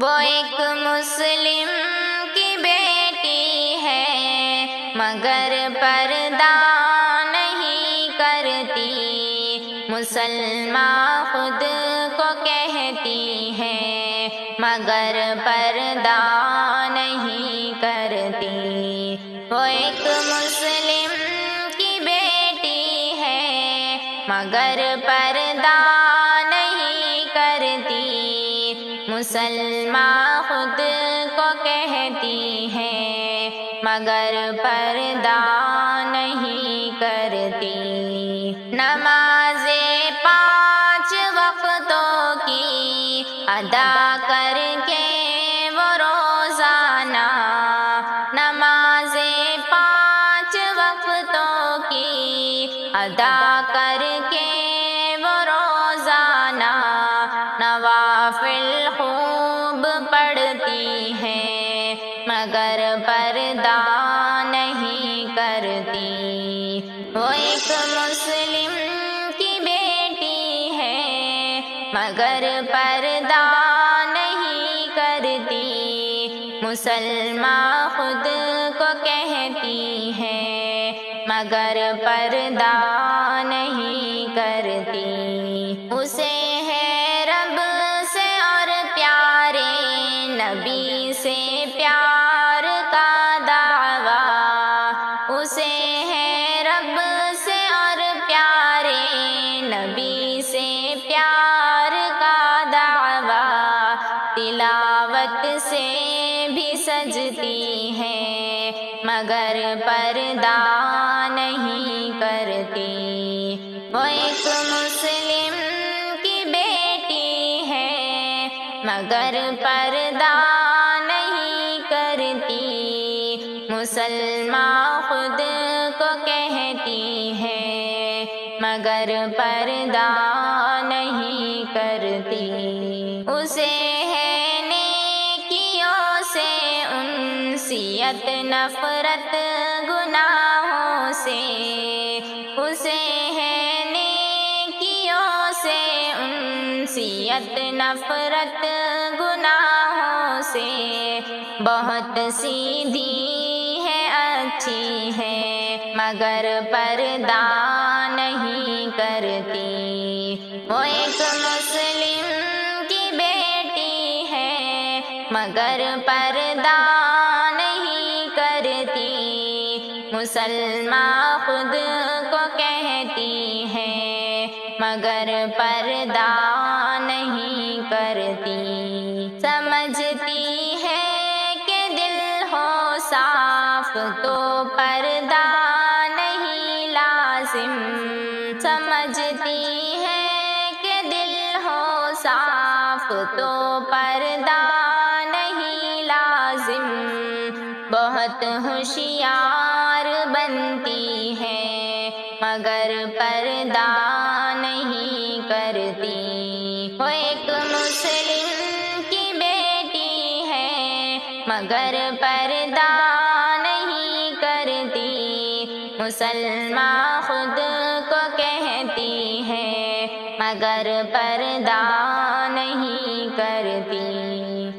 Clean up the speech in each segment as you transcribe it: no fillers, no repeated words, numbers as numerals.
وہ ایک مسلم کی بیٹی ہے مگر پردہ نہیں کرتی، مسلماں خود کو کہتی ہے مگر پردہ نہیں کرتی۔ وہ ایک مسلم کی بیٹی ہے مگر پردہ نہیں کرتی، مسلماں خود کو کہتی ہے مگر پردہ نہیں کرتی۔ نمازیں 5 وقتوں کی ادا کر کے وہ روزانہ، نمازیں 5 وقتوں کی ادا کر کے وہ روزانہ، نوافل خوب پڑھتی ہے مگر پردہ نہیں کرتی۔ وہ ایک مسلم کی بیٹی ہے مگر پردہ نہیں کرتی، مسلماں خود کو کہتی ہے مگر پردہ نہیں کرتی۔ اسے ہے رب سے اور پیارے نبی سے پیار کا دعویٰ، اسے ہے رب سے اور پیارے نبی سے پیار کا دعویٰ، تلاوت سے بھی سجتی ہے مگر پردہ نہیں کرتی۔ وہ ایک مسلم کی بیٹی ہے مگر پردہ نہیں کرتی، مسلماں خود کو کہتی ہے مگر پردہ نہیں کرتی۔ اسے ہے نیکیوں سے انسیت نفرت گناہوں سے، اسے ہے نیکیوں سے انسیت نفرت گناہوں سے، بہت سیدھی ہے اچھی ہے مگر پردہ نہیں کرتی۔ وہ ایک مسلم کی بیٹی ہے مگر پردہ نہیں کرتی، مسلماں خود کو کہتی ہے مگر پردہ نہیں کرتی۔ سمجھتی ہے کہ دل ہو صاف تو پردہ نہیں لازم، سمجھتی ہے کہ دل ہو صاف تو پردہ نہیں لازم، بہت ہوشیار بنتی ہے مگر پردہ نہیں کرتی۔ وہ ایک مسلم کی بیٹی ہے مگر پردہ نہیں کرتی، مسلماں خود کو کہتی ہے مگر پردہ نہیں کرتی۔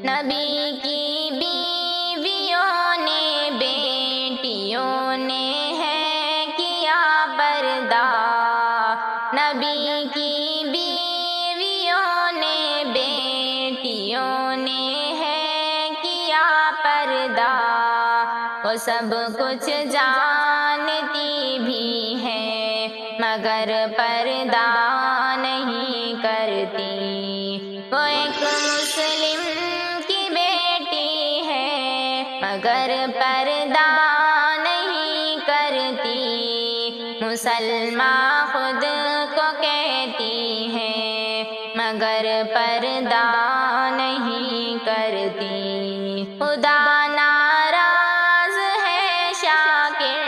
نبی کی بیویوں نے بیٹیوں نے ہے کیا پردہ، نبی کی بیویوں نے بیٹیوں نے ہے کیا پردہ، وہ سب کچھ جانتی بھی ہے مگر پردہ نہیں کرتی۔ وہ ایک مسلم کی بیٹی ہے مگر پردہ نہیں کرتی، مسلماں خود کو کہتی ہے مگر پردہ نہیں کرتی۔ خدا ناراض ہے شاکر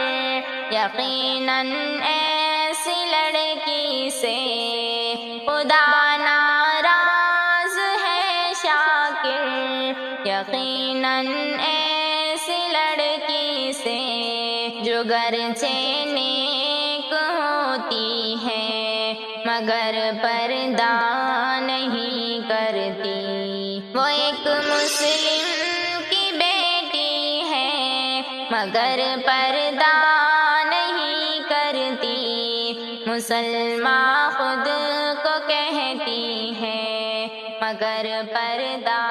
یقیناً ایسی لڑکی سے، خدا ناراض ہے شاکر یقیناً ایسی لڑکی سے، جو گرچہ نیک ہوتی ہے مگر پردہ نہیں کرتی۔ وہ ایک مسلم کی بیٹی ہے مگر پردہ نہیں کرتی، مسلماں خود کو کہتی ہے مگر پردہ